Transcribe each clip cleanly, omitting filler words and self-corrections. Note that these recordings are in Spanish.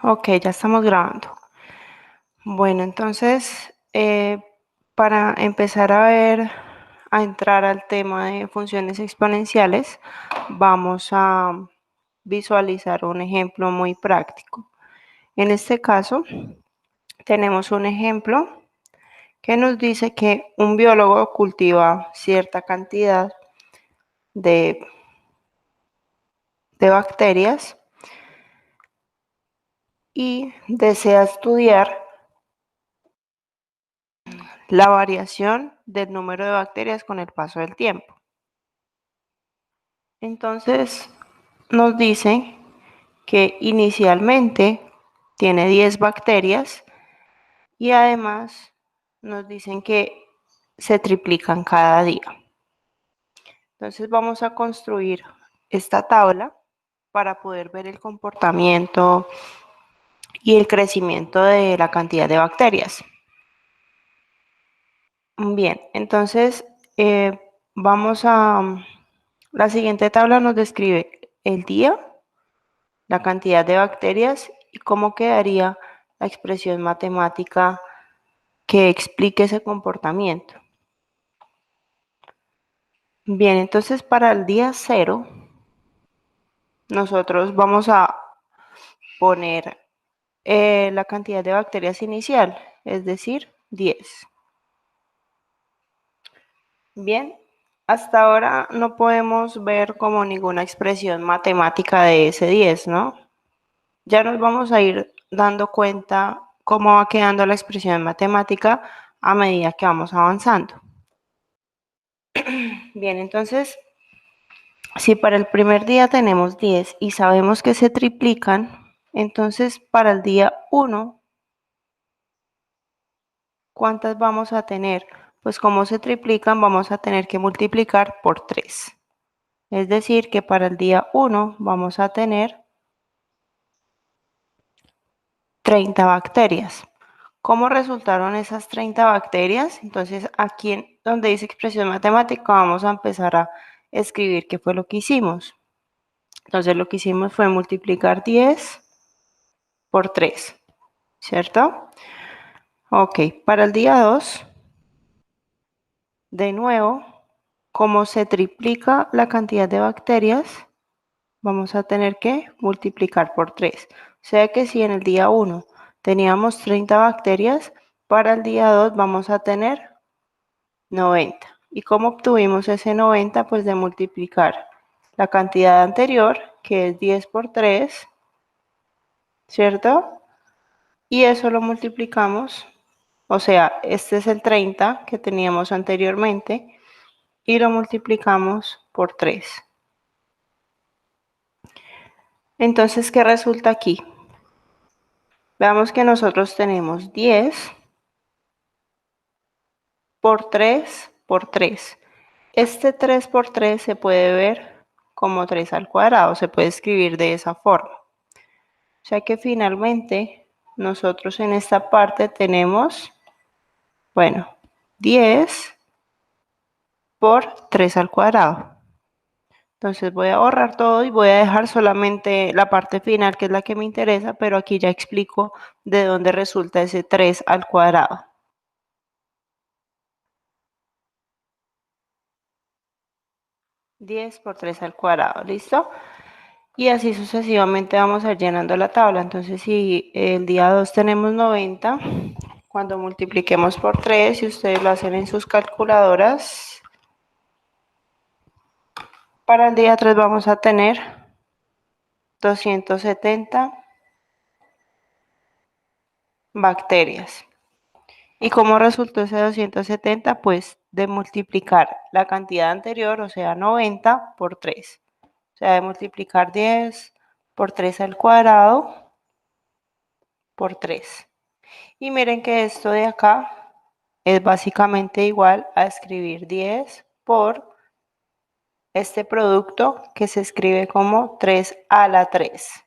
Ok, ya estamos grabando. Bueno, entonces, para empezar a entrar al tema de funciones exponenciales, vamos a visualizar un ejemplo muy práctico. En este caso, tenemos un ejemplo que nos dice que un biólogo cultiva cierta cantidad de, de bacterias y desea estudiar la variación del número de bacterias con el paso del tiempo. Entonces nos dice que inicialmente tiene 10 bacterias y además nos dicen que se triplican cada día. Entonces vamos a construir esta tabla para poder ver el comportamiento y el crecimiento de la cantidad de bacterias. Bien, entonces vamos a... La siguiente tabla nos describe el día, la cantidad de bacterias y cómo quedaría la expresión matemática que explique ese comportamiento. Bien, entonces para el día 0, nosotros vamos a poner la cantidad de bacterias inicial, es decir, 10. Bien, hasta ahora no podemos ver como ninguna expresión matemática de ese 10, ¿no? Ya nos vamos a ir dando cuenta cómo va quedando la expresión matemática a medida que vamos avanzando. Bien, entonces, si para el primer día tenemos 10 y sabemos que se triplican, entonces para el día 1, ¿cuántas vamos a tener? Pues como se triplican, vamos a tener que multiplicar por 3. Es decir, que para el día 1 vamos a tener 30 bacterias. ¿Cómo resultaron esas 30 bacterias? Entonces aquí donde dice expresión matemática vamos a empezar a escribir qué fue lo que hicimos. Entonces lo que hicimos fue multiplicar 10 por 3, ¿cierto? Ok, para el día 2, de nuevo, como se triplica la cantidad de bacterias, vamos a tener que multiplicar por 3. O sea que si en el día 1 teníamos 30 bacterias, para el día 2 vamos a tener 90. ¿Y cómo obtuvimos ese 90? Pues de multiplicar la cantidad anterior, que es 10 por 3, ¿cierto? Y eso lo multiplicamos, o sea, este es el 30 que teníamos anteriormente, y lo multiplicamos por 3. Entonces, ¿qué resulta aquí? Veamos que nosotros tenemos 10 por 3 por 3. Este 3 por 3 se puede ver como 3 al cuadrado, se puede escribir de esa forma. O sea que finalmente nosotros en esta parte tenemos, bueno, 10 por 3 al cuadrado. Entonces voy a borrar todo y voy a dejar solamente la parte final, que es la que me interesa, pero aquí ya explico de dónde resulta ese 3 al cuadrado. 10 por 3 al cuadrado, ¿listo? Y así sucesivamente vamos a ir llenando la tabla. Entonces, si el día 2 tenemos 90, cuando multipliquemos por 3, si ustedes lo hacen en sus calculadoras, para el día 3 vamos a tener 270 bacterias. ¿Y cómo resultó ese 270? Pues de multiplicar la cantidad anterior, o sea, 90 por 3. O sea, de multiplicar 10 por 3 al cuadrado por 3. Y miren que esto de acá es básicamente igual a escribir 10 por este producto que se escribe como 3 a la 3.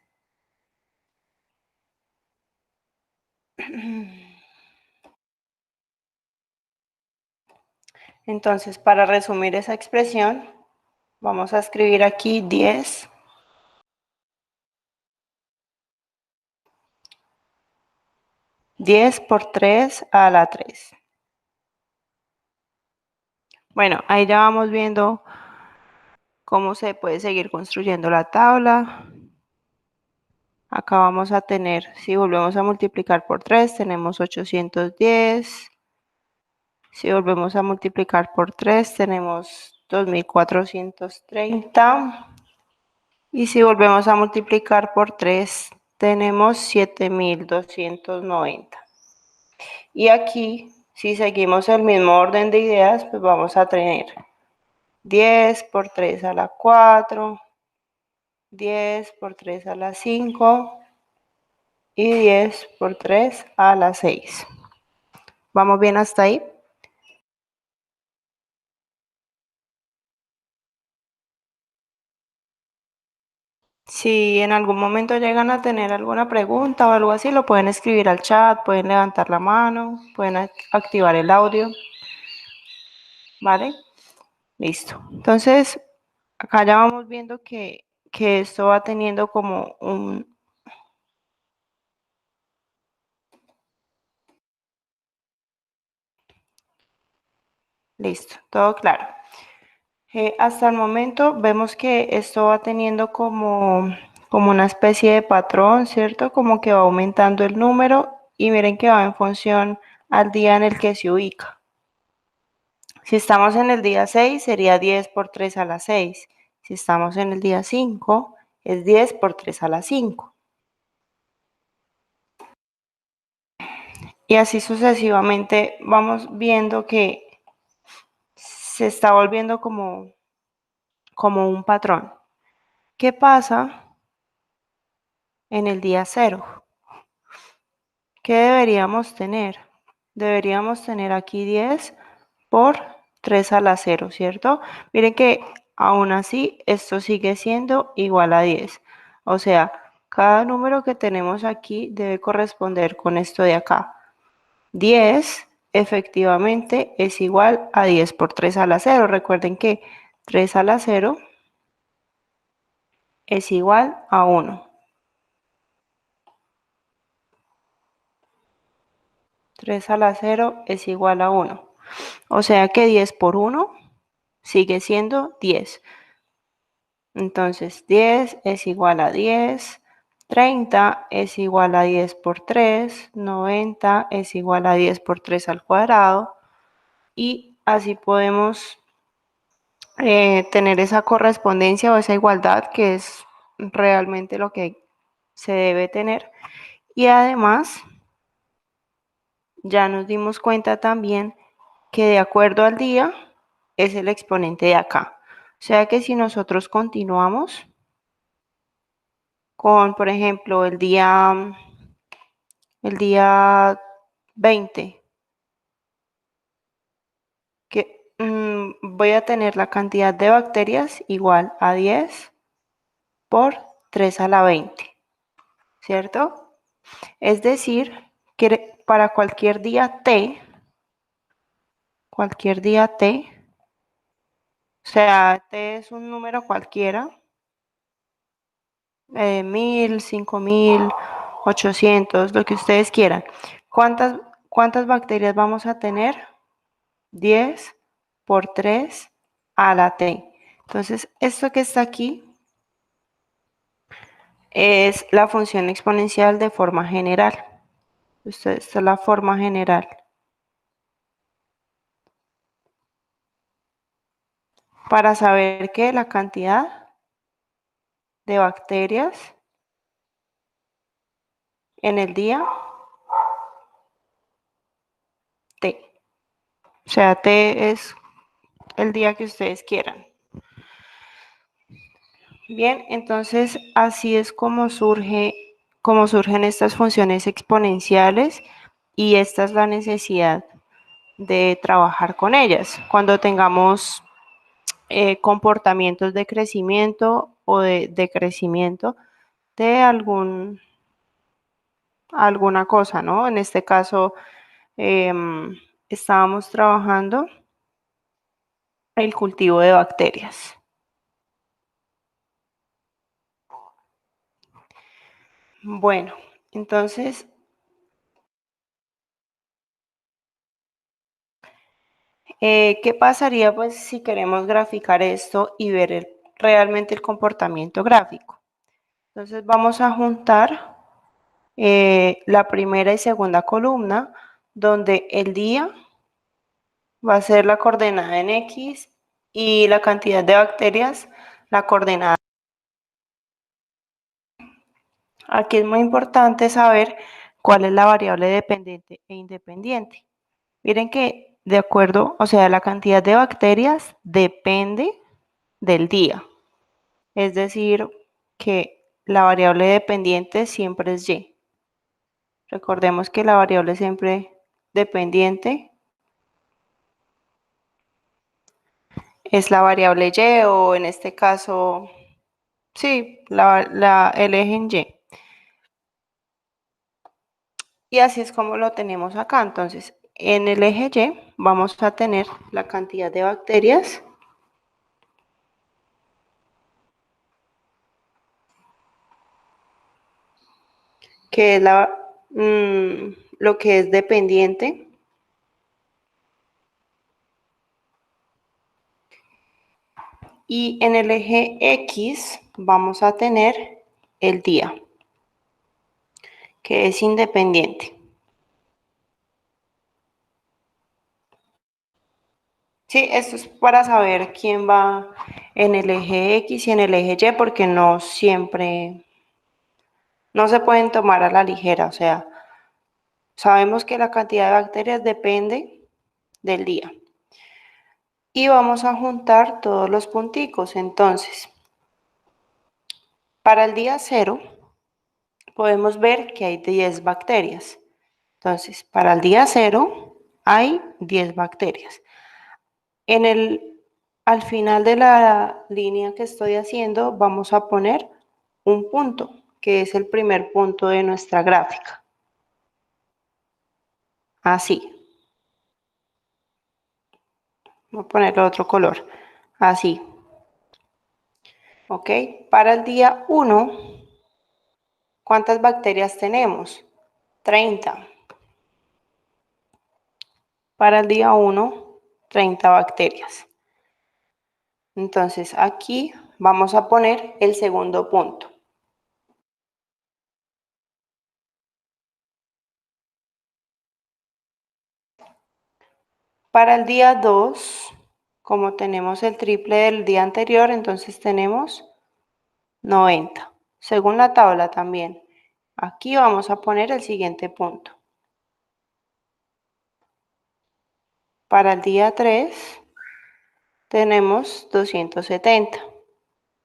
Entonces, para resumir esa expresión, vamos a escribir aquí 10 10 por 3 a la 3. Bueno, ahí ya vamos viendo cómo se puede seguir construyendo la tabla. Acá vamos a tener, si volvemos a multiplicar por 3, tenemos 810. Si volvemos a multiplicar por 3, tenemos 2430. Y si volvemos a multiplicar por 3, tenemos 7290. Y aquí, si seguimos el mismo orden de ideas, pues vamos a tener 10 por 3 a la 4, 10 por 3 a la 5 y 10 por 3 a la 6. ¿Vamos bien hasta ahí? Si en algún momento llegan a tener alguna pregunta o algo así, lo pueden escribir al chat, pueden levantar la mano, pueden activar el audio, ¿vale? Listo. Entonces, acá ya vamos viendo que esto va teniendo como un... Listo, todo claro. Hasta el momento vemos que esto va teniendo como una especie de patrón, ¿cierto? Como que va aumentando el número y miren que va en función al día en el que se ubica. Si estamos en el día 6, sería 10 por 3 a la 6. Si estamos en el día 5, es 10 por 3 a la 5. Y así sucesivamente vamos viendo que se está volviendo como un patrón. ¿Qué pasa en el día 0? ¿Qué deberíamos tener? Deberíamos tener aquí 10 por 3 a la 0, ¿cierto? Miren que aún así esto sigue siendo igual a 10. O sea, cada número que tenemos aquí debe corresponder con esto de acá. 10 efectivamente es igual a 10 por 3 a la 0. Recuerden que 3 a la 0 es igual a 1. 3 a la 0 es igual a 1. O sea que 10 por 1 sigue siendo 10. Entonces 10 es igual a 10. 30 es igual a 10 por 3. 90 es igual a 10 por 3 al cuadrado. Y así podemos tener esa correspondencia o esa igualdad que es realmente lo que se debe tener. Y además ya nos dimos cuenta también que de acuerdo al día es el exponente de acá. O sea que si nosotros continuamos con, por ejemplo, el día 20, que voy a tener la cantidad de bacterias igual a 10 por 3 a la 20, ¿cierto? Es decir, que para cualquier día t, o sea, t es un número cualquiera, 1000, 5000, 800, lo que ustedes quieran. ¿Cuántas bacterias vamos a tener? 10 por 3 a la t. Entonces, esto que está aquí es la función exponencial de forma general. Esta es la forma general. Para saber que la cantidad de bacterias en el día t. O sea, t es el día que ustedes quieran. Bien, entonces así es como surgen estas funciones exponenciales y esta es la necesidad de trabajar con ellas. Cuando tengamos comportamientos de crecimiento o de decrecimiento de alguna cosa, ¿no? En este caso, estábamos trabajando el cultivo de bacterias. Bueno, entonces ¿Qué pasaría pues si queremos graficar esto y ver realmente el comportamiento gráfico? Entonces vamos a juntar la primera y segunda columna, donde el día va a ser la coordenada en X y la cantidad de bacterias, la coordenada. Aquí es muy importante saber cuál es la variable dependiente e independiente. Miren que de acuerdo, o sea, la cantidad de bacterias depende del día. Es decir, que la variable dependiente siempre es Y. Recordemos que la variable siempre dependiente es la variable Y o en este caso, sí, el eje en Y. Y así es como lo tenemos acá. Entonces, en el eje Y vamos a tener la cantidad de bacterias que es lo que es dependiente. Y en el eje X vamos a tener el día, que es independiente. Sí, esto es para saber quién va en el eje X y en el eje Y, porque no siempre, no se pueden tomar a la ligera. O sea, sabemos que la cantidad de bacterias depende del día. Y vamos a juntar todos los punticos. Entonces, para el día 0 podemos ver que hay 10 bacterias. Entonces, para el día 0 hay 10 bacterias. Al final de la línea que estoy haciendo vamos a poner un punto, que es el primer punto de nuestra gráfica. Así. Voy a ponerle otro color. Así. ¿Ok? Para el día 1, ¿cuántas bacterias tenemos? 30. Para el día 1, 30 bacterias. Entonces aquí vamos a poner el segundo punto. Para el día 2, como tenemos el triple del día anterior, entonces tenemos 90. Según la tabla también. Aquí vamos a poner el siguiente punto. Para el día 3 tenemos 270.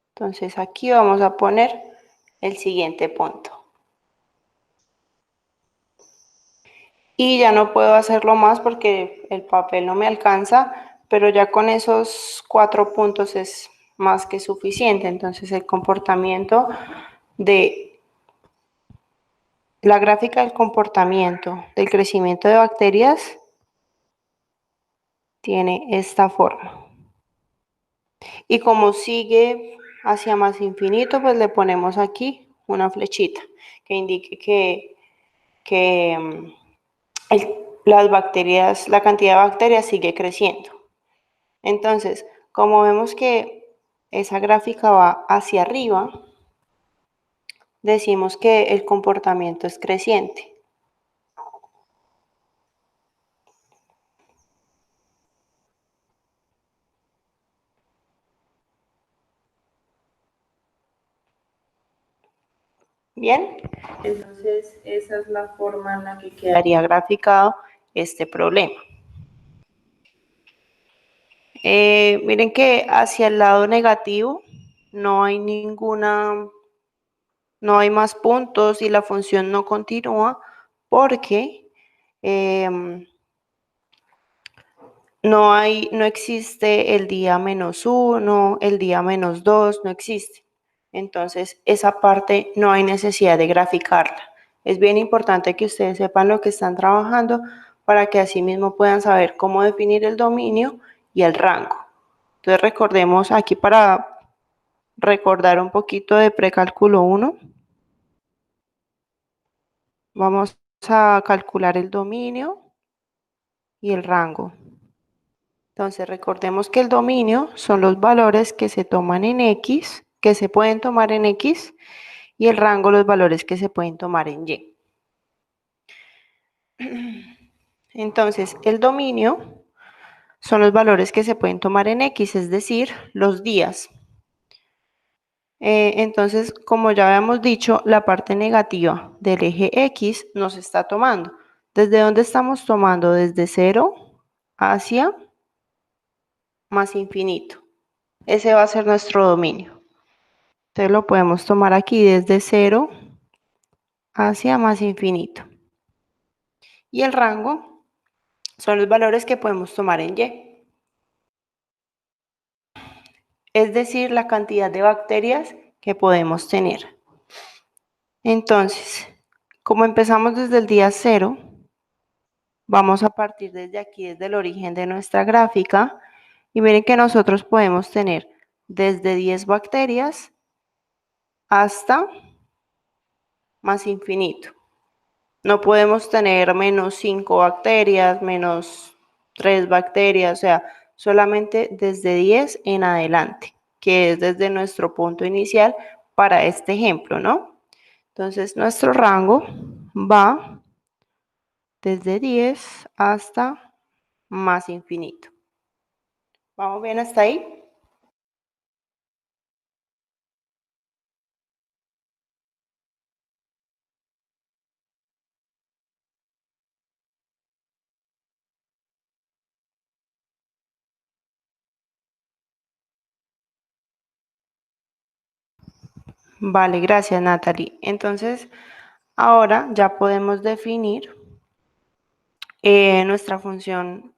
Entonces aquí vamos a poner el siguiente punto. Y ya no puedo hacerlo más porque el papel no me alcanza, pero ya con esos 4 puntos es más que suficiente. Entonces el comportamiento de la gráfica del comportamiento del crecimiento de bacterias tiene esta forma. Y como sigue hacia más infinito, pues le ponemos aquí una flechita que indique que las bacterias, la cantidad de bacterias sigue creciendo. Entonces, como vemos que esa gráfica va hacia arriba, decimos que el comportamiento es creciente. Bien, entonces esa es la forma en la que quedaría graficado este problema. Miren que hacia el lado negativo no hay no hay más puntos y la función no continúa porque no existe el día -1, el día -2, no existe. Entonces, esa parte no hay necesidad de graficarla. Es bien importante que ustedes sepan lo que están trabajando para que así mismo puedan saber cómo definir el dominio y el rango. Entonces, recordemos aquí para recordar un poquito de precálculo 1. Vamos a calcular el dominio y el rango. Entonces recordemos que el dominio son los valores que se toman en X, que se pueden tomar en X, y el rango los valores que se pueden tomar en Y. Entonces el dominio son los valores que se pueden tomar en X, es decir, los días. Entonces, como ya habíamos dicho, la parte negativa del eje X nos está tomando. ¿Desde dónde estamos tomando? Desde 0 hacia más infinito. Ese va a ser nuestro dominio. Entonces lo podemos tomar aquí desde 0 hacia más infinito. Y el rango son los valores que podemos tomar en Y. Es decir, la cantidad de bacterias que podemos tener. Entonces, como empezamos desde el día 0, vamos a partir desde aquí, desde el origen de nuestra gráfica, y miren que nosotros podemos tener desde 10 bacterias hasta más infinito. No podemos tener menos 5 bacterias, menos 3 bacterias, o sea, solamente desde 10 en adelante, que es desde nuestro punto inicial para este ejemplo, ¿no? Entonces, nuestro rango va desde 10 hasta más infinito. ¿Vamos bien hasta ahí? Vale, gracias Natalie. Entonces, ahora ya podemos definir nuestra función,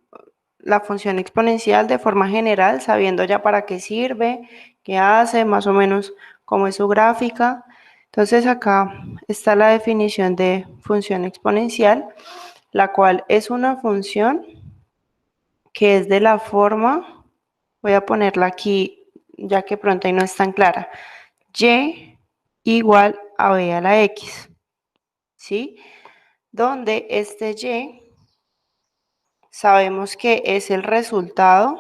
la función exponencial de forma general, sabiendo ya para qué sirve, qué hace, más o menos cómo es su gráfica. Entonces, acá está la definición de función exponencial, la cual es una función que es de la forma, voy a ponerla aquí ya que pronto ahí no es tan clara, y igual a b a la x, ¿sí? Donde este y sabemos que es el resultado,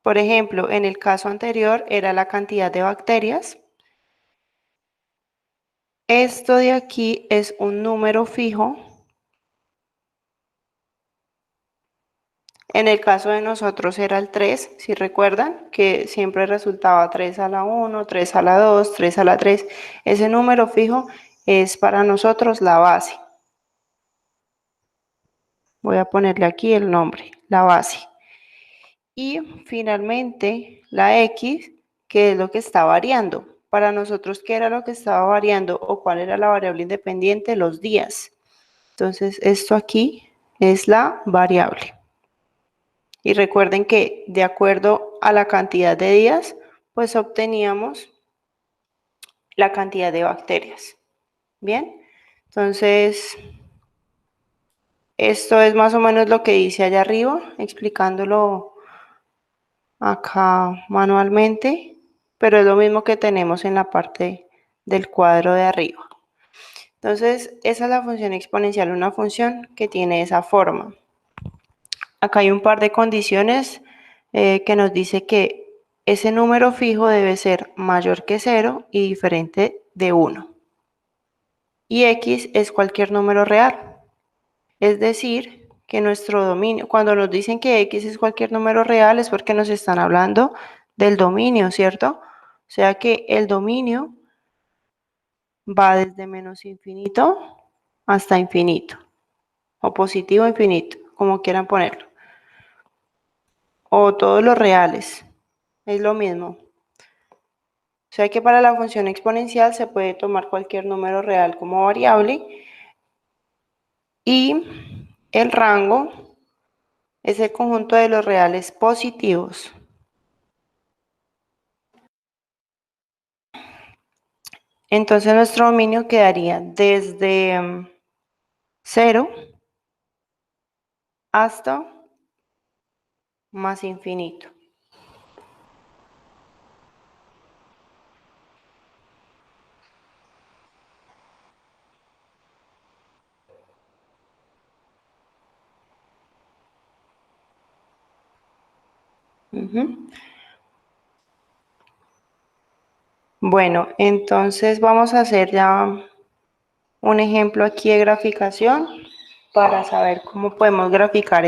por ejemplo, en el caso anterior era la cantidad de bacterias. Esto de aquí es un número fijo. En el caso de nosotros era el 3, si recuerdan, que siempre resultaba 3 a la 1, 3 a la 2, 3 a la 3. Ese número fijo es para nosotros la base. Voy a ponerle aquí el nombre, la base. Y finalmente la X, que es lo que está variando. Para nosotros, ¿qué era lo que estaba variando o cuál era la variable independiente? Los días. Entonces, esto aquí es la variable. Y recuerden que de acuerdo a la cantidad de días, pues obteníamos la cantidad de bacterias. Bien, entonces esto es más o menos lo que dice allá arriba, explicándolo acá manualmente, pero es lo mismo que tenemos en la parte del cuadro de arriba. Entonces, esa es la función exponencial, una función que tiene esa forma. Acá hay un par de condiciones que nos dice que ese número fijo debe ser mayor que 0 y diferente de 1. Y x es cualquier número real. Es decir, que nuestro dominio, cuando nos dicen que x es cualquier número real es porque nos están hablando del dominio, ¿cierto? O sea que el dominio va desde menos infinito hasta infinito, o positivo infinito, como quieran ponerlo, o todos los reales, es lo mismo. O sea que para la función exponencial se puede tomar cualquier número real como variable y el rango es el conjunto de los reales positivos. Entonces nuestro dominio quedaría desde 0 hasta más infinito. Bueno, entonces vamos a hacer ya un ejemplo aquí de graficación para saber cómo podemos graficar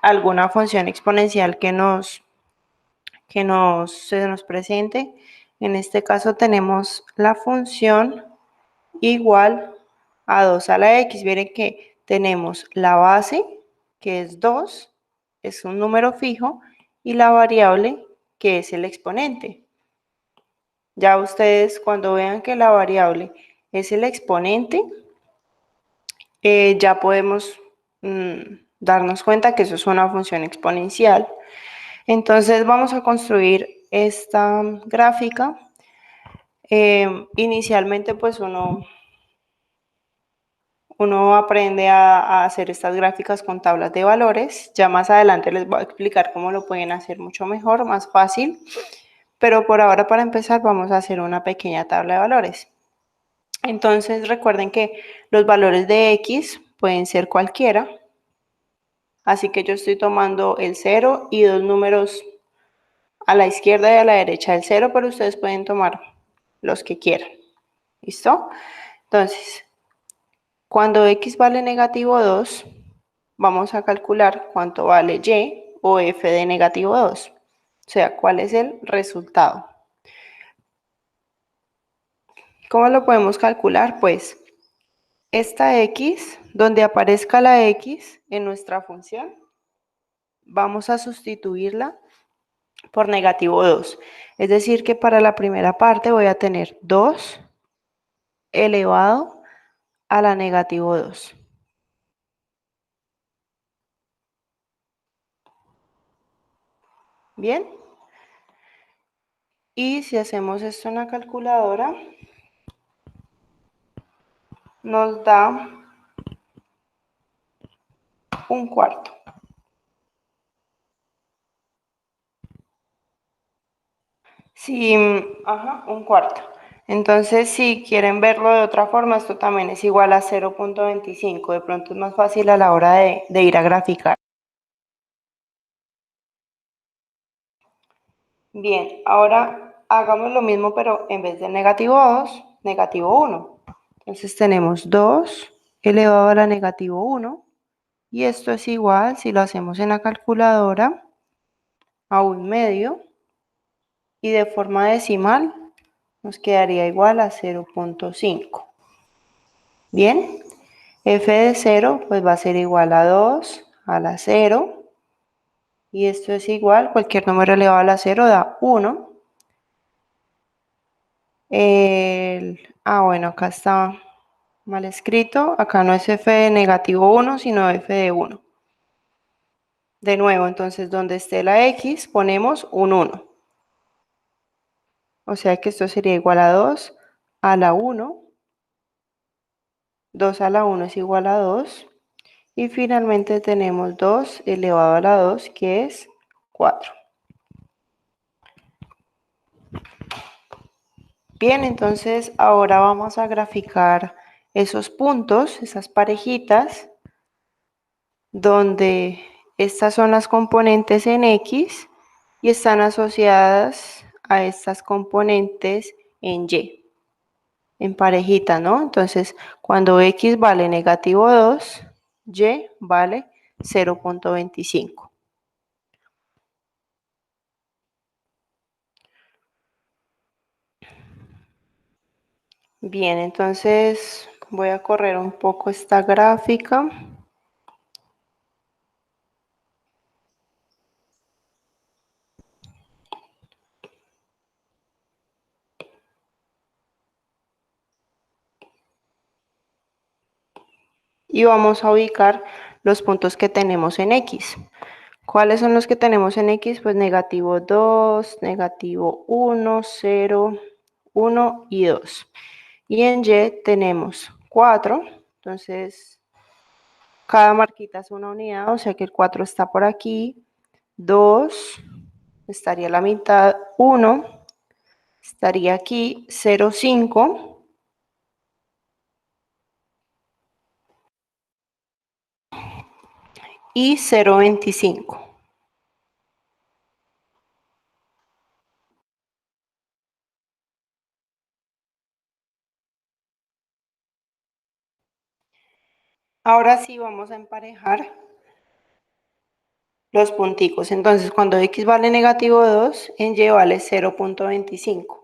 alguna función exponencial se nos presente. En este caso tenemos la función igual a 2 a la x. Miren que tenemos la base, que es 2, es un número fijo, y la variable, que es el exponente. Ya ustedes cuando vean que la variable es el exponente, ya podemos darnos cuenta que eso es una función exponencial. Entonces vamos a construir esta gráfica. Inicialmente pues uno aprende a hacer estas gráficas con tablas de valores. Ya más adelante les voy a explicar cómo lo pueden hacer mucho mejor, más fácil. Pero por ahora, para empezar, vamos a hacer una pequeña tabla de valores. Entonces recuerden que los valores de x pueden ser cualquiera. Así que yo estoy tomando el 0 y dos números a la izquierda y a la derecha del 0, pero ustedes pueden tomar los que quieran. ¿Listo? Entonces, cuando x vale negativo 2, vamos a calcular cuánto vale y o f de negativo 2. O sea, cuál es el resultado. ¿Cómo lo podemos calcular? Pues esta x, donde aparezca la x en nuestra función, vamos a sustituirla por negativo 2. Es decir, que para la primera parte voy a tener 2 elevado a la negativo 2. Bien. Y si hacemos esto en la calculadora, nos da un cuarto. Sí, ajá, un cuarto. Entonces, si quieren verlo de otra forma, esto también es igual a 0.25. De pronto es más fácil a la hora de ir a graficar. Bien, ahora hagamos lo mismo, pero en vez de negativo 2, negativo 1. Entonces tenemos 2 elevado a la negativo 1. Y esto es igual, si lo hacemos en la calculadora, a 1/2. Y de forma decimal nos quedaría igual a 0.5. Bien, f de 0 pues va a ser igual a 2 a la 0. Y esto es igual, cualquier número elevado a la 0 da 1. Bueno, acá está mal escrito. Acá no es f de negativo 1, sino f de 1. De nuevo, entonces, donde esté la x, ponemos un 1. O sea que esto sería igual a 2 a la 1. 2 a la 1 es igual a 2. Y finalmente tenemos 2 elevado a la 2, que es 4. Bien, entonces ahora vamos a graficar esos puntos, esas parejitas, donde estas son las componentes en x y están asociadas a estas componentes en y, en parejita, ¿no? Entonces, cuando x vale negativo 2, y vale 0.25. Bien, entonces voy a correr un poco esta gráfica. Y vamos a ubicar los puntos que tenemos en x. ¿Cuáles son los que tenemos en x? Pues negativo 2, negativo 1, 0, 1 y 2. Y en y tenemos 4. Entonces, cada marquita es una unidad, o sea que el 4 está por aquí. 2 estaría a la mitad. 1 estaría aquí. 0, 5. Y 0.25. Ahora sí vamos a emparejar los punticos. Entonces, cuando x vale negativo 2, en y vale 0,25.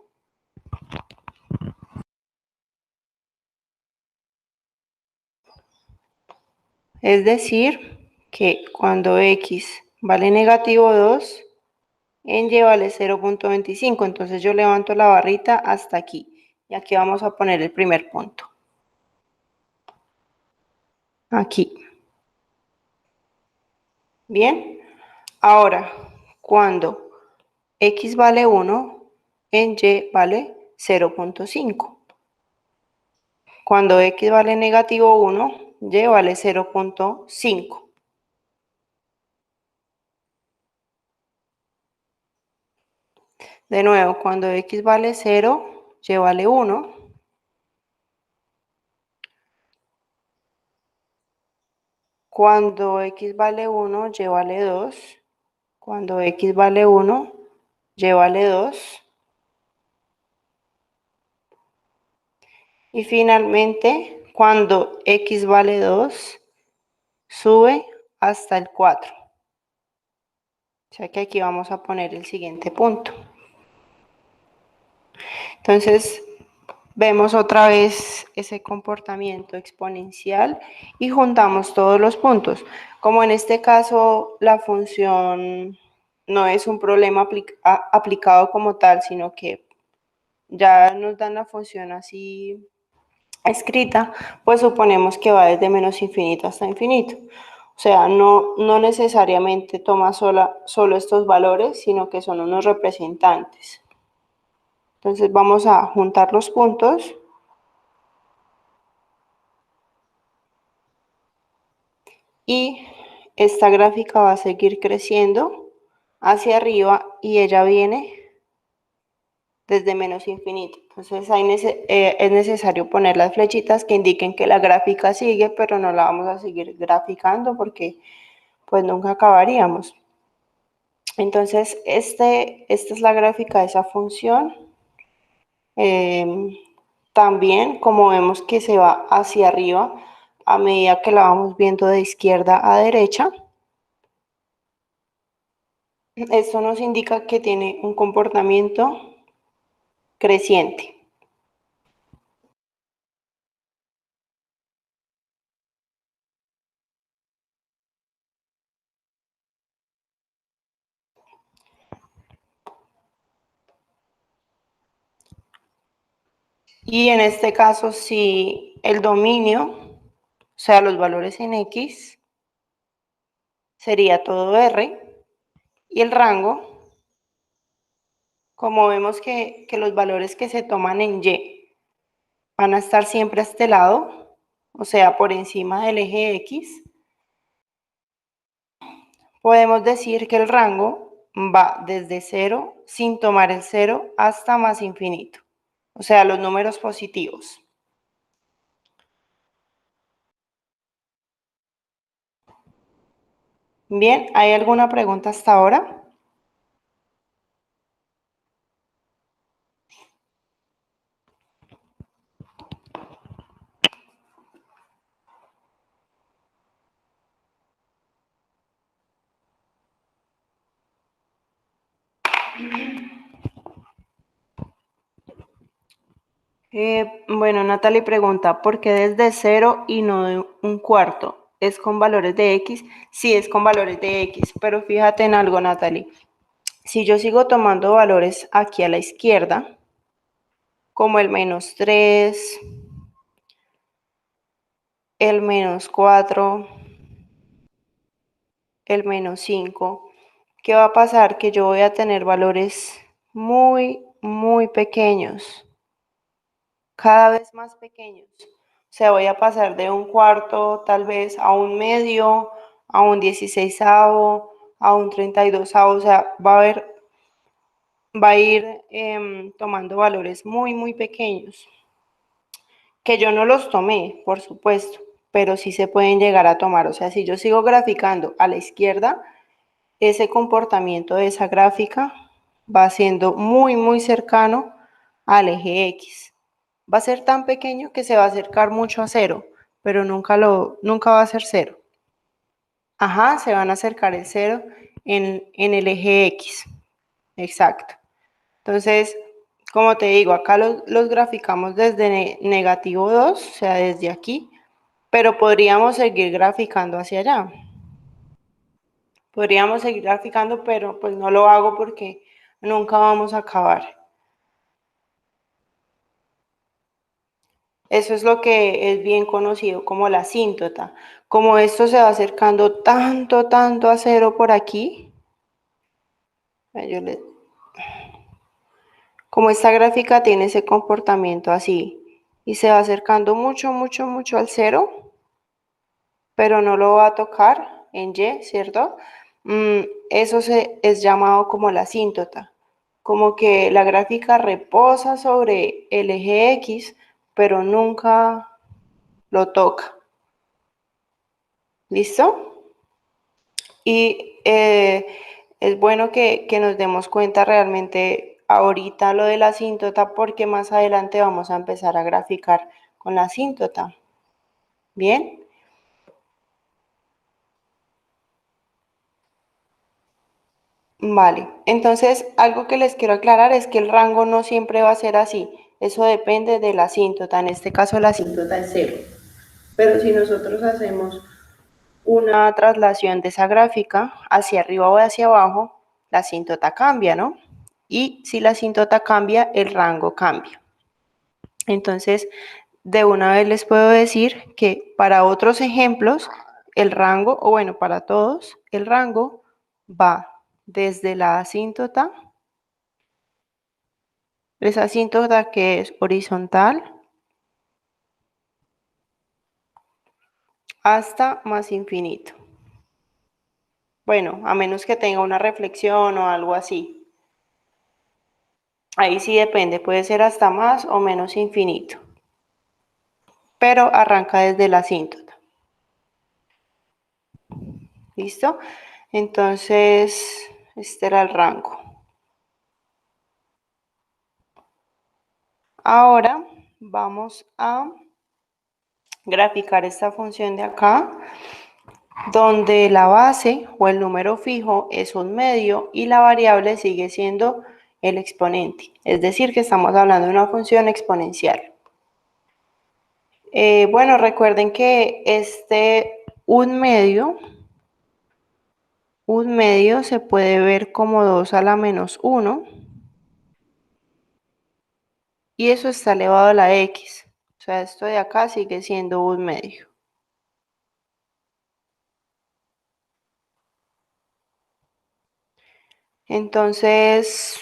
Es decir, que cuando x vale negativo 2, en y vale 0,25. Entonces yo levanto la barrita hasta aquí. Y aquí vamos a poner el primer punto. Aquí. Bien. Ahora, cuando x vale 1, en y vale 0,5. Cuando x vale negativo 1, y vale 0,5. De nuevo, cuando x vale 0, y vale 1. Cuando x vale 1, y vale 2. Cuando x vale 1, y vale 2. Y finalmente, cuando x vale 2, sube hasta el 4. O sea que aquí vamos a poner el siguiente punto. Entonces, vemos otra vez ese comportamiento exponencial y juntamos todos los puntos. Como en este caso la función no es un problema aplicado como tal, sino que ya nos dan la función así escrita, pues suponemos que va desde menos infinito hasta infinito. O sea, no necesariamente toma solo estos valores, sino que son unos representantes. Entonces vamos a juntar los puntos y esta gráfica va a seguir creciendo hacia arriba y ella viene desde menos infinito. Entonces es necesario poner las flechitas que indiquen que la gráfica sigue, pero no la vamos a seguir graficando porque pues nunca acabaríamos. Entonces esta es la gráfica de esa función. También como vemos que se va hacia arriba a medida que la vamos viendo de izquierda a derecha, esto nos indica que tiene un comportamiento creciente. Y en este caso, si el dominio, o sea, los valores en X, sería todo R, y el rango, como vemos que los valores que se toman en Y van a estar siempre a este lado, o sea, por encima del eje X, podemos decir que el rango va desde 0, sin tomar el 0, hasta más infinito, o sea, los números positivos. Bien, ¿hay alguna pregunta hasta ahora? Bueno, Natalie pregunta, ¿por qué desde 0 y no de un cuarto? ¿Es con valores de X? Sí, es con valores de X, pero fíjate en algo, Natalie. Si yo sigo tomando valores aquí a la izquierda, como el -3, el -4, el -5, ¿qué va a pasar? Que yo voy a tener valores muy pequeños, cada vez más pequeños. O sea, voy a pasar de un cuarto tal vez a un medio, a un 16avo, a un 32avo. O sea, va a ir tomando valores muy pequeños, que yo no los tomé, por supuesto, pero sí se pueden llegar a tomar. O sea, si yo sigo graficando a la izquierda, ese comportamiento de esa gráfica va siendo muy cercano al eje X. Va a ser tan pequeño que se va a acercar mucho a 0, pero nunca va a ser 0. Ajá, se van a acercar el 0 en el eje X. Exacto. Entonces, como te digo, acá los graficamos desde negativo 2, o sea, desde aquí, pero podríamos seguir graficando hacia allá. Podríamos seguir graficando, pero pues no lo hago porque nunca vamos a acabar. Eso es lo que es bien conocido como la asíntota. Como esto se va acercando tanto a 0 por aquí, yo le, como esta gráfica tiene ese comportamiento así y se va acercando mucho al 0, pero no lo va a tocar en Y, ¿cierto? Eso es llamado como la asíntota, como que la gráfica reposa sobre el eje X, pero nunca lo toca. ¿Listo? Y es bueno que nos demos cuenta realmente ahorita lo de la asíntota porque más adelante vamos a empezar a graficar con la asíntota. ¿Bien? Vale. Entonces, algo que les quiero aclarar es que el rango no siempre va a ser así. Eso depende de la asíntota. En este caso, la asíntota es 0. Pero si nosotros hacemos una traslación de esa gráfica hacia arriba o hacia abajo, la asíntota cambia, ¿no? Y si la asíntota cambia, el rango cambia. Entonces, de una vez les puedo decir que para otros ejemplos, el rango, o bueno, para todos, el rango va desde la asíntota, esa asíntota que es horizontal, hasta más infinito. Bueno, a menos que tenga una reflexión o algo así. Ahí sí depende, puede ser hasta más o menos infinito, pero arranca desde la asíntota. ¿Listo? Entonces, este era el rango. Ahora vamos a graficar esta función de acá, donde la base o el número fijo es un medio y la variable sigue siendo el exponente. Es decir, que estamos hablando de una función exponencial. Bueno, recuerden que un medio se puede ver como 2 a la menos 1 y eso está elevado a la x. O sea, esto de acá sigue siendo un medio. Entonces,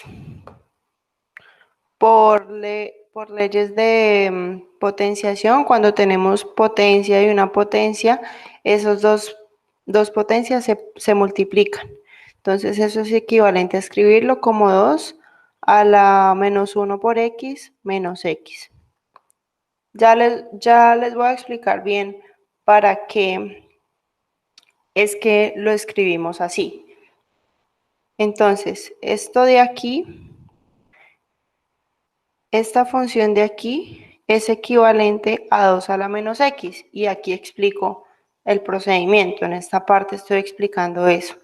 por leyes de potenciación, cuando tenemos potencia y una potencia, esos dos potencias se multiplican. Entonces, eso es equivalente a escribirlo como 2 a la menos 1 por x menos x. Ya les voy a explicar bien para qué es que lo escribimos así. Entonces, esto de aquí, esta función de aquí es equivalente a 2 a la menos x. Y aquí explico el procedimiento. En esta parte estoy explicando eso.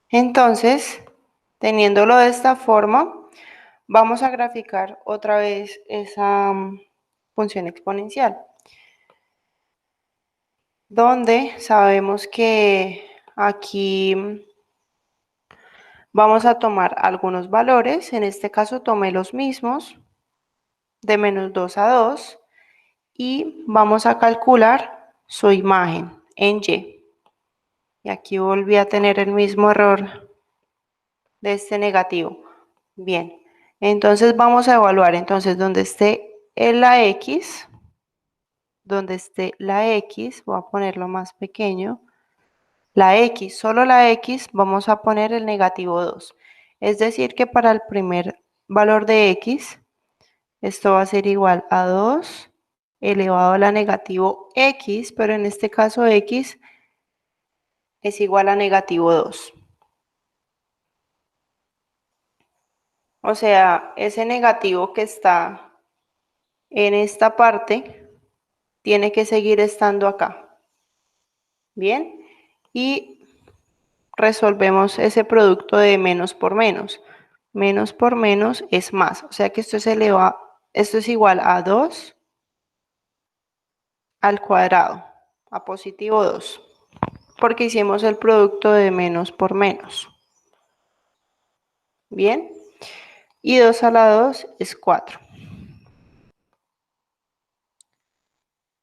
Entonces, teniéndolo de esta forma, vamos a graficar otra vez esa función exponencial, donde sabemos que aquí vamos a tomar algunos valores, en este caso tomé los mismos, de menos 2 a 2, y vamos a calcular su imagen en Y. Y aquí volví a tener el mismo error de este negativo. Bien, entonces vamos a evaluar, entonces donde esté la X, voy a ponerlo más pequeño, la X, solo la X, vamos a poner el negativo 2. Es decir que para el primer valor de X, esto va a ser igual a 2 elevado a la negativo X, pero en este caso X es igual a negativo 2. O sea, ese negativo que está en esta parte tiene que seguir estando acá. Bien, y resolvemos ese producto de menos por menos. Menos por menos es más, o sea que esto es igual a 2 al cuadrado, a positivo 2, porque hicimos el producto de menos por menos. Bien, y 2 a la 2 es 4.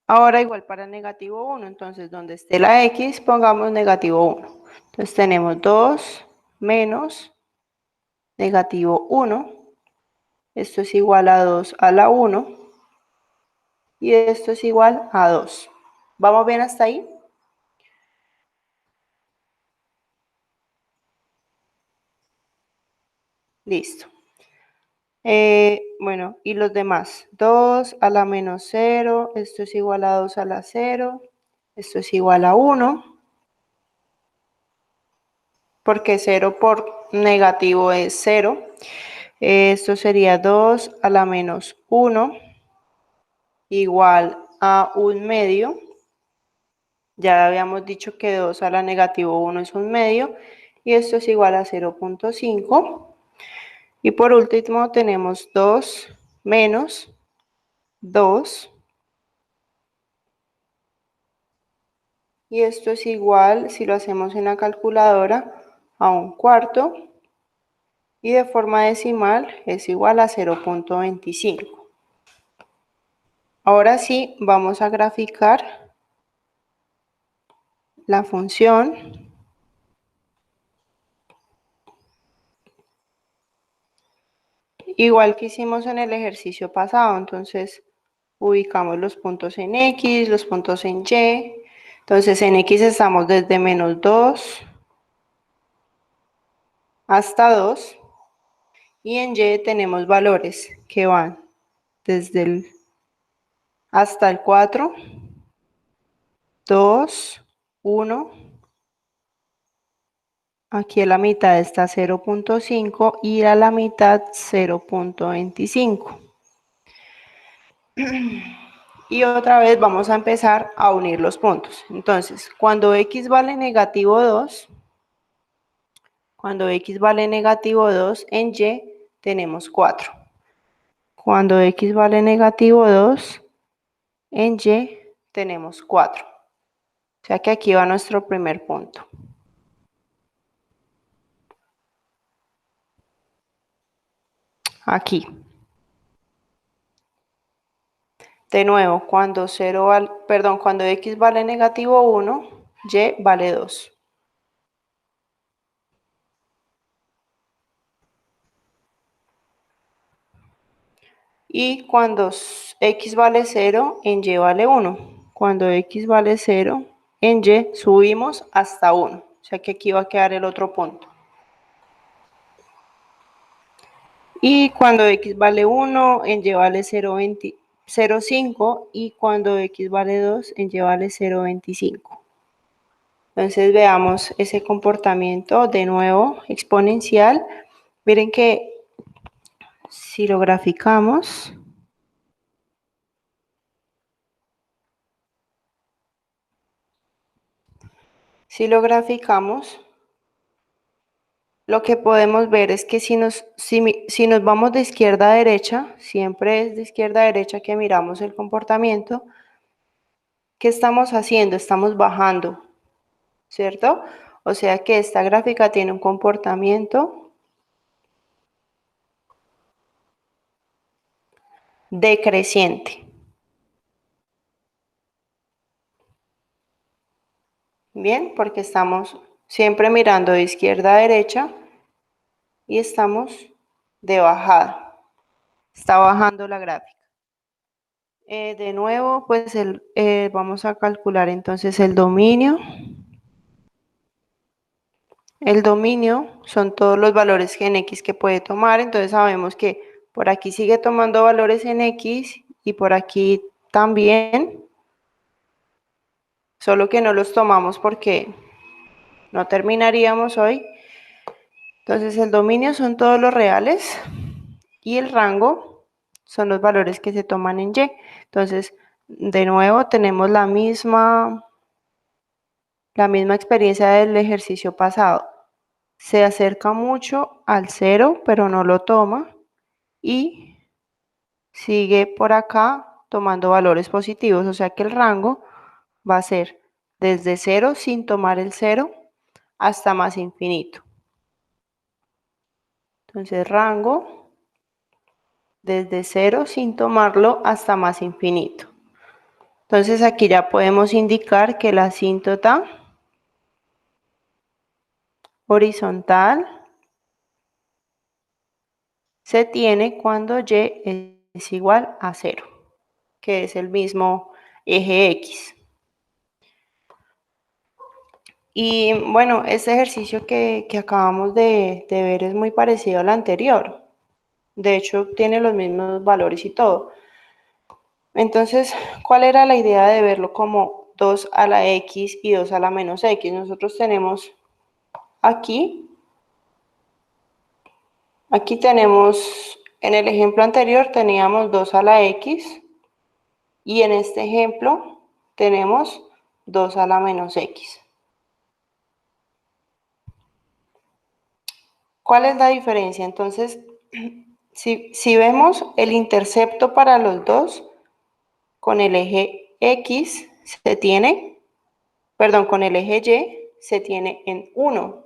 Ahora igual para negativo 1, entonces donde esté la x pongamos negativo 1. Entonces tenemos 2 menos negativo 1. Esto es igual a 2 a la 1. Y esto es igual a 2. ¿Vamos bien hasta ahí? Listo. Bueno, y los demás. 2 a la menos 0. Esto es igual a 2 a la 0. Esto es igual a 1. Porque 0 por negativo es 0. Esto sería 2 a la menos 1 igual a 1/2. Ya habíamos dicho que 2 a la negativo 1 es 1/2. Y esto es igual a 0.5. Y por último tenemos 2 menos 2. Y esto es igual, si lo hacemos en la calculadora, a 1/4. Y de forma decimal es igual a 0.25. Ahora sí, vamos a graficar la función. Igual que hicimos en el ejercicio pasado, entonces ubicamos los puntos en X, los puntos en Y. Entonces en X estamos desde menos 2 hasta 2. Y en Y tenemos valores que van desde el hasta el 4, 2, 1. Aquí a la mitad está 0.5 y a la mitad 0.25. Y otra vez vamos a empezar a unir los puntos. Entonces, cuando x vale negativo 2, en y tenemos 4. Cuando x vale negativo 2, en y tenemos 4. O sea que aquí va nuestro primer punto. Aquí. De nuevo, cuando x vale negativo 1, y vale 2. Y cuando x vale 0, en y vale 1. Cuando x vale 0, en y subimos hasta 1. O sea que aquí va a quedar el otro punto. Y cuando x vale 1, en y vale 0.5. Y cuando x vale 2, en y vale 0.25. Entonces veamos ese comportamiento de nuevo exponencial. Miren que si lo graficamos, lo que podemos ver es que si nos vamos de izquierda a derecha, siempre es de izquierda a derecha que miramos el comportamiento. ¿Qué estamos haciendo? Estamos bajando, ¿cierto? O sea que esta gráfica tiene un comportamiento decreciente. Bien, porque estamos siempre mirando de izquierda a derecha y estamos de bajada. Está bajando la gráfica. De nuevo, pues vamos a calcular entonces el dominio. El dominio son todos los valores en x que puede tomar, entonces sabemos que por aquí sigue tomando valores en x y por aquí también, solo que no los tomamos porque no terminaríamos hoy. Entonces el dominio son todos los reales y el rango son los valores que se toman en Y. Entonces, de nuevo, tenemos la misma experiencia del ejercicio pasado. Se acerca mucho al 0, pero no lo toma. Y sigue por acá tomando valores positivos. O sea que el rango va a ser desde 0 sin tomar el 0 hasta más infinito. Entonces, rango desde 0 sin tomarlo hasta más infinito. Entonces, aquí ya podemos indicar que la asíntota horizontal se tiene cuando Y es igual a 0, que es el mismo eje X. Y bueno, este ejercicio que acabamos de ver es muy parecido al anterior. De hecho, tiene los mismos valores y todo. Entonces, ¿cuál era la idea de verlo como 2 a la X y 2 a la menos X? Nosotros tenemos aquí tenemos, en el ejemplo anterior teníamos 2 a la X y en este ejemplo tenemos 2 a la menos X. ¿Cuál es la diferencia? Entonces, si vemos el intercepto para los dos, con el eje X se tiene, perdón, con el eje Y se tiene en 1,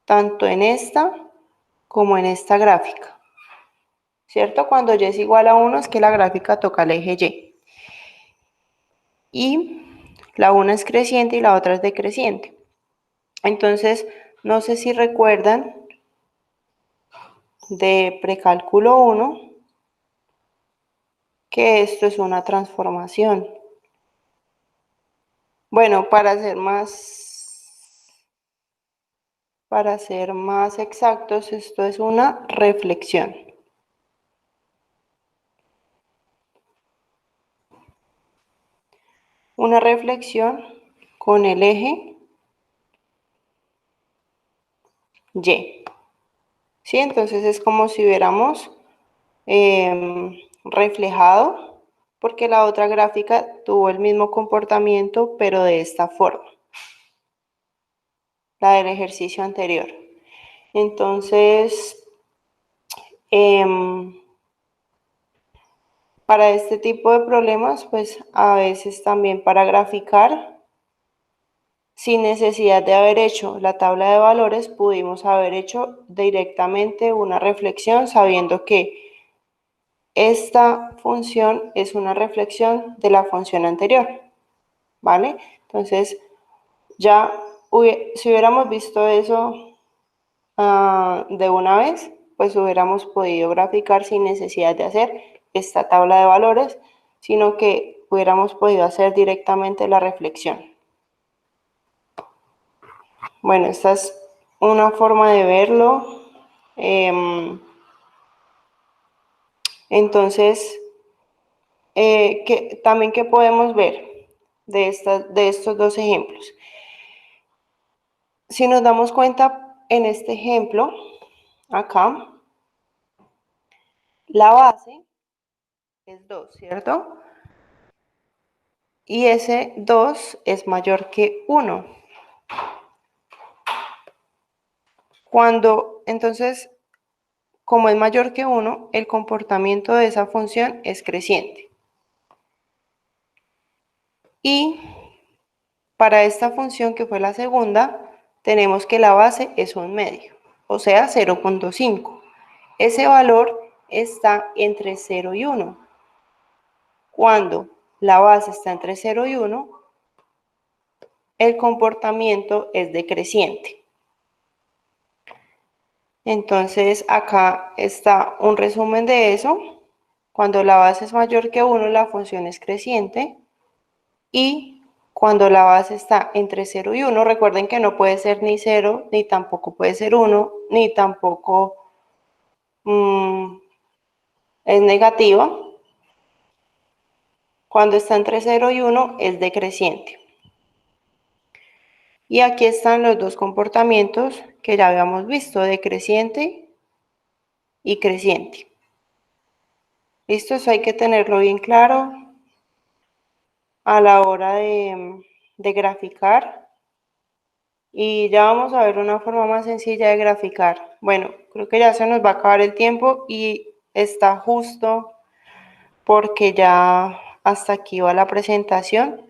tanto en esta como en esta gráfica. ¿Cierto? Cuando Y es igual a 1 es que la gráfica toca el eje Y. Y la una es creciente y la otra es decreciente. Entonces, no sé si recuerdan de precálculo 1 que esto es una transformación. Bueno, para ser más exactos, esto es una reflexión. Una reflexión con el eje Y. ¿Sí? Entonces es como si hubiéramos reflejado, porque la otra gráfica tuvo el mismo comportamiento, pero de esta forma, la del ejercicio anterior. Entonces, para este tipo de problemas, pues a veces también para graficar, sin necesidad de haber hecho la tabla de valores, pudimos haber hecho directamente una reflexión sabiendo que esta función es una reflexión de la función anterior, ¿vale? Entonces, ya si hubiéramos visto eso de una vez, pues hubiéramos podido graficar sin necesidad de hacer esta tabla de valores, sino que hubiéramos podido hacer directamente la reflexión. Bueno, esta es una forma de verlo. Entonces, también que podemos ver de estos dos ejemplos. Si nos damos cuenta en este ejemplo, acá, la base es 2, ¿cierto? Y ese 2 es mayor que 1. Entonces, como es mayor que 1, el comportamiento de esa función es creciente. Y para esta función que fue la segunda, tenemos que la base es 1/2, o sea 0.5. Ese valor está entre 0 y 1. Cuando la base está entre 0 y 1, el comportamiento es decreciente. Entonces acá está un resumen de eso. Cuando la base es mayor que 1, la función es creciente. Y cuando la base está entre 0 y 1, recuerden que no puede ser ni 0, ni tampoco puede ser 1, ni tampoco es negativa. Cuando está entre 0 y 1 es decreciente. Y aquí están los dos comportamientos que ya habíamos visto, decreciente y creciente. Listo, eso hay que tenerlo bien claro a la hora de graficar. Y ya vamos a ver una forma más sencilla de graficar. Bueno, creo que ya se nos va a acabar el tiempo y está justo porque ya hasta aquí va la presentación.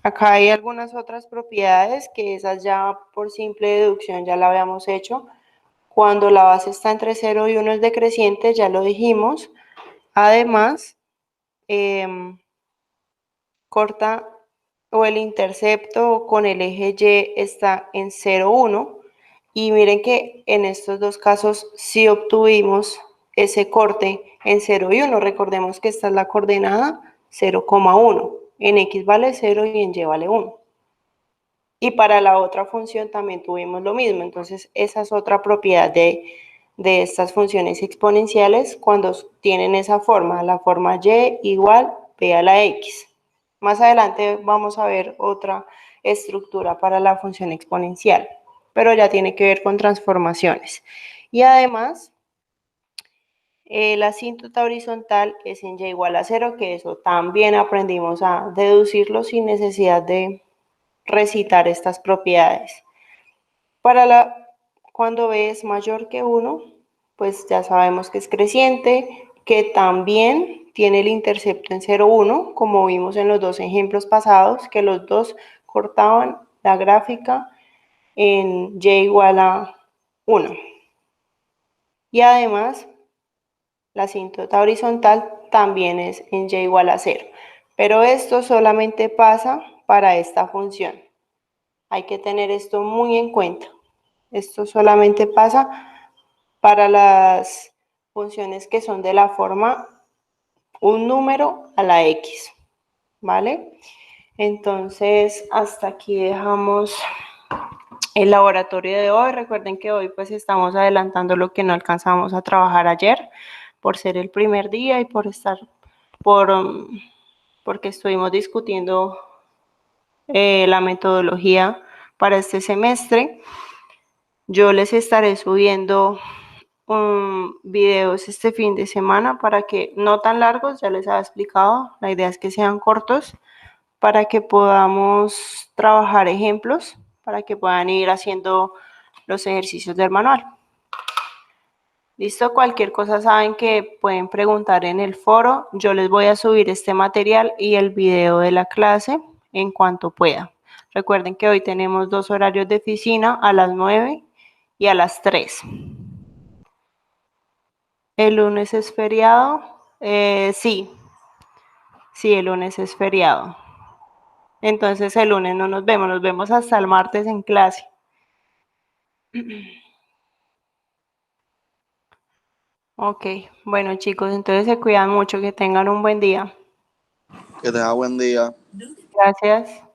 Acá hay algunas otras propiedades que esas ya por simple deducción ya la habíamos hecho. Cuando la base está entre 0 y 1 es decreciente, ya lo dijimos. Además, corta o el intercepto con el eje Y está en 0, 1. Y miren que en estos dos casos sí obtuvimos ese corte en 0 y 1. Recordemos que esta es la coordenada 0,1. En X vale 0 y en Y vale 1. Y para la otra función también tuvimos lo mismo. Entonces, esa es otra propiedad de estas funciones exponenciales cuando tienen esa forma, la forma y igual b a la x. Más adelante vamos a ver otra estructura para la función exponencial, pero ya tiene que ver con transformaciones. Y además, la asíntota horizontal es en y igual a 0, que eso también aprendimos a deducirlo sin necesidad de recitar estas propiedades. Cuando b es mayor que 1, pues ya sabemos que es creciente, que también tiene el intercepto en 0, 1, como vimos en los dos ejemplos pasados, que los dos cortaban la gráfica en y igual a 1. Y además, la asíntota horizontal también es en y igual a 0. Pero esto solamente pasa para esta función. Hay que tener esto muy en cuenta. Esto solamente pasa para las funciones que son de la forma un número a la x, ¿vale? Entonces, hasta aquí dejamos el laboratorio de hoy. Recuerden que hoy pues estamos adelantando lo que no alcanzamos a trabajar ayer por ser el primer día y porque estuvimos discutiendo la metodología para este semestre. Yo les estaré subiendo videos este fin de semana para que no tan largos, ya les había explicado, la idea es que sean cortos para que podamos trabajar ejemplos, para que puedan ir haciendo los ejercicios del manual. Listo, cualquier cosa saben que pueden preguntar en el foro. Yo les voy a subir este material y el video de la clase en cuanto pueda. Recuerden que hoy tenemos 2 horarios de oficina, a las 9 y a las 3. ¿El lunes es feriado? Sí, el lunes es feriado. Entonces el lunes no nos vemos hasta el martes en clase. Ok, bueno chicos, entonces se cuidan mucho, que tengan un buen día. Que tenga buen día. Gracias.